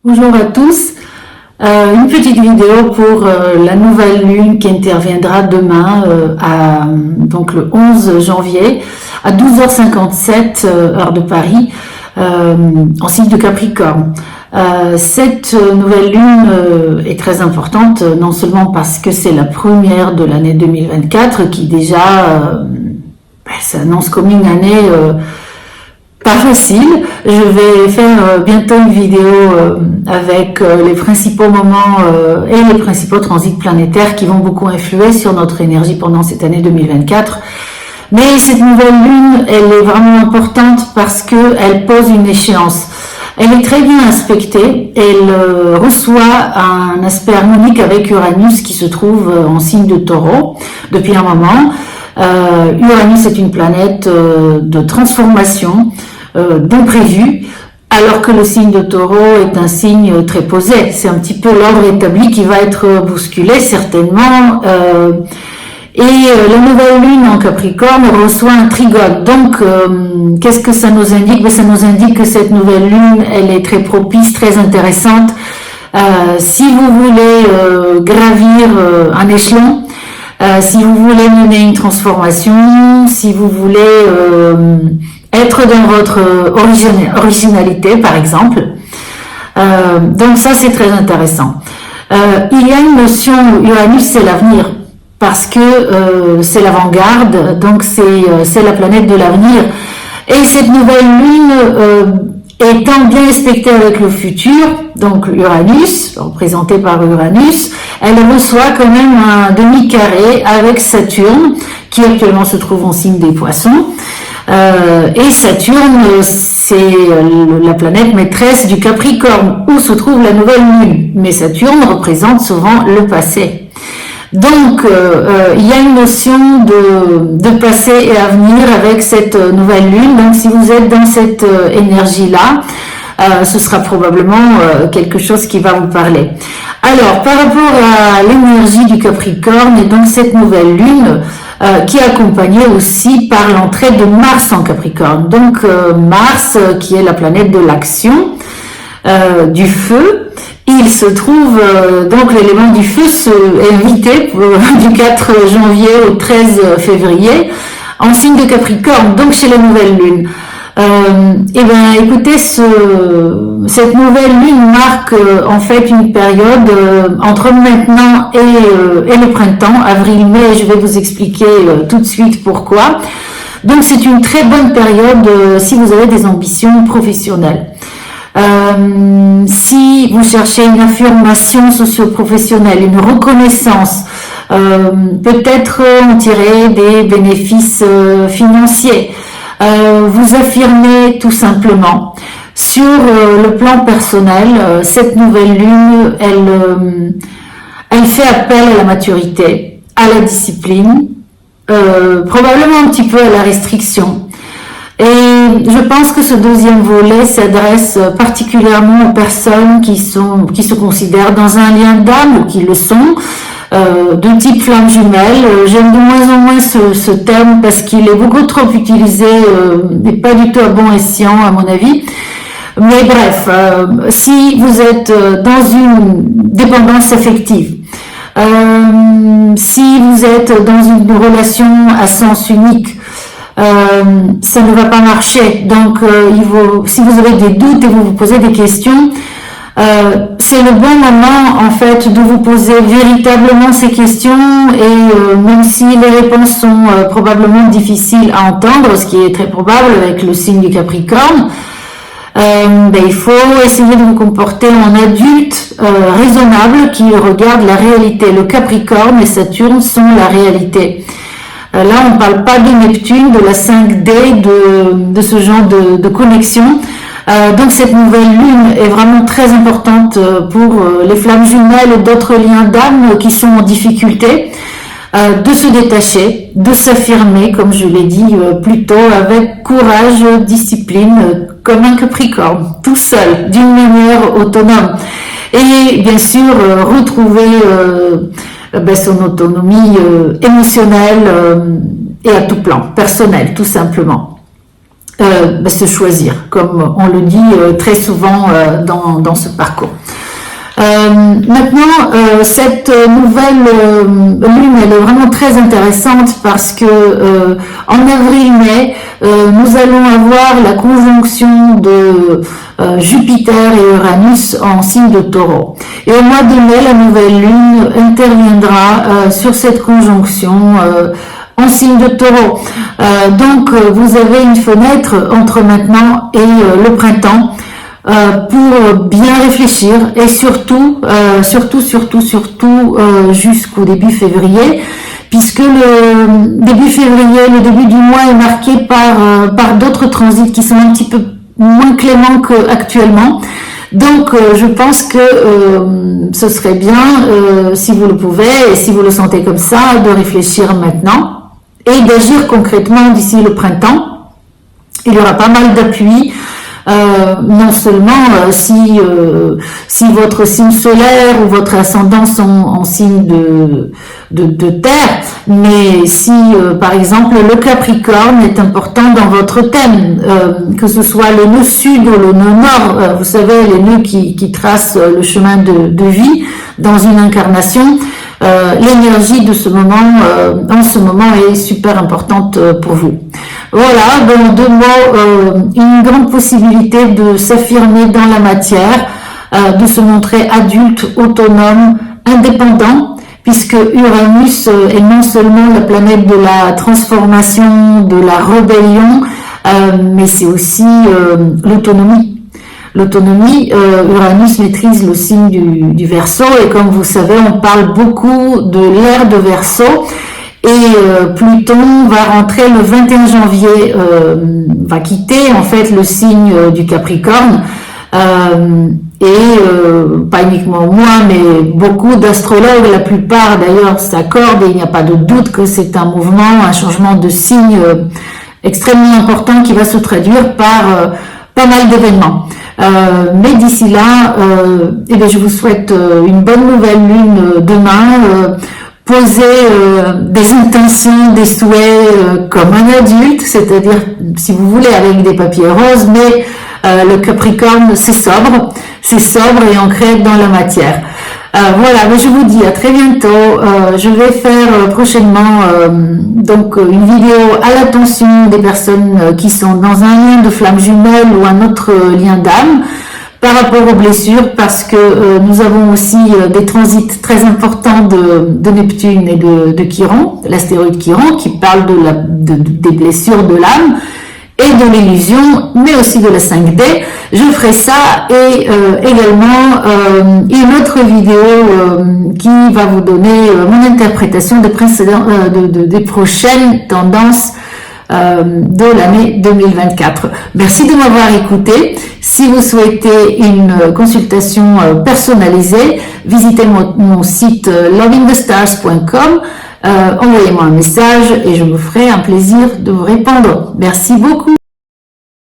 Bonjour à tous. Une petite vidéo pour la nouvelle lune qui interviendra demain, donc le 11 janvier à 12h57 heure de Paris, en signe de Capricorne. Cette nouvelle lune est très importante, non seulement parce que c'est la première de l'année 2024 qui déjà s'annonce comme une année pas facile. Je vais faire bientôt une vidéo avec les principaux moments et les principaux transits planétaires qui vont beaucoup influer sur notre énergie pendant cette année 2024. Mais cette nouvelle lune, elle est vraiment importante parce qu'elle pose une échéance. Elle est très bien aspectée. Elle reçoit un aspect harmonique avec Uranus qui se trouve en signe de Taureau depuis un moment. Uranus est une planète de transformation, d'imprévu, alors que le signe de Taureau est un signe très posé. C'est un petit peu l'ordre établi qui va être bousculé certainement. La nouvelle lune en Capricorne reçoit un trigone. Donc, qu'est-ce que ça nous indique? Ça nous indique que cette nouvelle lune, elle est très propice, très intéressante. Si vous voulez gravir un échelon, si vous voulez mener une transformation, si vous voulez être dans votre originalité, par exemple. Donc ça, c'est très intéressant. Il y a une notion, Uranus, c'est l'avenir, parce que c'est l'avant-garde, donc c'est la planète de l'avenir. Et cette nouvelle lune, étant bien aspectée avec le futur, donc Uranus, représenté par Uranus, elle reçoit quand même un demi-carré avec Saturne, qui actuellement se trouve en signe des Poissons. Et Saturne, c'est la planète maîtresse du Capricorne, où se trouve la nouvelle lune. Mais Saturne représente souvent le passé. Donc, il y a une notion de passé et avenir avec cette nouvelle lune. Donc, si vous êtes dans cette énergie-là, ce sera probablement quelque chose qui va vous parler. Alors, par rapport à l'énergie du Capricorne et donc cette nouvelle lune, qui est accompagnée aussi par l'entrée de Mars en Capricorne. Donc Mars, qui est la planète de l'action, du feu, il se trouve, donc l'élément du feu est invité du 4 janvier au 13 février en signe de Capricorne, donc chez la nouvelle lune. Écoutez, cette nouvelle lune marque en fait une période entre maintenant et le printemps, avril-mai. Je vais vous expliquer tout de suite pourquoi. Donc c'est une très bonne période si vous avez des ambitions professionnelles. Si vous cherchez une affirmation socio-professionnelle, une reconnaissance, peut-être en tirer des bénéfices financiers. Vous affirmez tout simplement. Sur le plan personnel, cette nouvelle lune, elle fait appel à la maturité, à la discipline, probablement un petit peu à la restriction. Et je pense que ce deuxième volet s'adresse particulièrement aux personnes qui se considèrent dans un lien d'âme ou qui le sont, de type flamme jumelle. J'aime de moins en moins ce terme parce qu'il est beaucoup trop utilisé et pas du tout à bon escient à mon avis. Mais bref, si vous êtes dans une dépendance affective, si vous êtes dans une relation à sens unique, ça ne va pas marcher. Donc, si vous avez des doutes et vous vous posez des questions, c'est le bon moment en fait de vous poser véritablement ces questions et même si les réponses sont probablement difficiles à entendre, ce qui est très probable avec le signe du Capricorne, il faut essayer de vous comporter en adulte raisonnable qui regarde la réalité. Le Capricorne et Saturne sont la réalité. Là, on ne parle pas de Neptune, de la 5D, de ce genre de connexion. Donc cette nouvelle lune est vraiment très importante pour les flammes jumelles et d'autres liens d'âme qui sont en difficulté, de se détacher, de s'affirmer, comme je l'ai dit plus tôt, avec courage, discipline, comme un Capricorne, tout seul, d'une manière autonome. Et bien sûr, retrouver son autonomie émotionnelle et à tout plan, personnel, tout simplement. se choisir, comme on le dit très souvent dans ce parcours. Maintenant, cette nouvelle lune, elle est vraiment très intéressante parce que en avril-mai, nous allons avoir la conjonction de Jupiter et Uranus en signe de Taureau. Et au mois de mai, la nouvelle lune interviendra sur cette conjonction en signe de Taureau. Donc, vous avez une fenêtre entre maintenant et le printemps pour bien réfléchir et surtout jusqu'au début février, puisque le début février, le début du mois est marqué par d'autres transits qui sont un petit peu moins cléments qu'actuellement. Donc, je pense que ce serait bien, si vous le pouvez et si vous le sentez comme ça, de réfléchir maintenant et d'agir concrètement d'ici le printemps. Il y aura pas mal d'appui. Non seulement si votre signe solaire ou votre ascendant sont en signe de terre, mais si par exemple le Capricorne est important dans votre thème, que ce soit le nœud sud ou le nœud nord, vous savez, les nœuds qui tracent le chemin de vie dans une incarnation, l'énergie de ce moment, en ce moment, est super importante pour vous. Voilà, dans 2 mots, une grande possibilité de s'affirmer dans la matière, de se montrer adulte, autonome, indépendant, puisque Uranus est non seulement la planète de la transformation, de la rébellion, mais c'est aussi l'autonomie. L'autonomie, Uranus maîtrise le signe du Verseau et comme vous savez, on parle beaucoup de l'ère de Verseau et Pluton va rentrer le 21 janvier, va quitter en fait le signe du Capricorne pas uniquement moi, mais beaucoup d'astrologues, la plupart d'ailleurs s'accordent et il n'y a pas de doute que c'est un mouvement, un changement de signe extrêmement important qui va se traduire par pas mal d'événements. Mais d'ici là, je vous souhaite une bonne nouvelle lune demain. Posez des intentions, des souhaits comme un adulte, c'est-à-dire, si vous voulez, avec des papiers roses, mais le Capricorne, c'est sobre et ancré dans la matière. Voilà, mais je vous dis à très bientôt. Je vais faire prochainement donc une vidéo à l'attention des personnes qui sont dans un lien de flamme jumelle ou un autre lien d'âme par rapport aux blessures, parce que nous avons aussi des transits très importants de Neptune et de Chiron, l'astéroïde Chiron, qui parle des blessures de l'âme et de l'illusion, mais aussi de la 5D. Je ferai ça et également une autre vidéo qui va vous donner mon interprétation des prochaines tendances de l'année 2024. Merci de m'avoir écouté. Si vous souhaitez une consultation personnalisée, visitez mon site lovingthestars.com, envoyez-moi un message et je me ferai un plaisir de vous répondre. Merci beaucoup.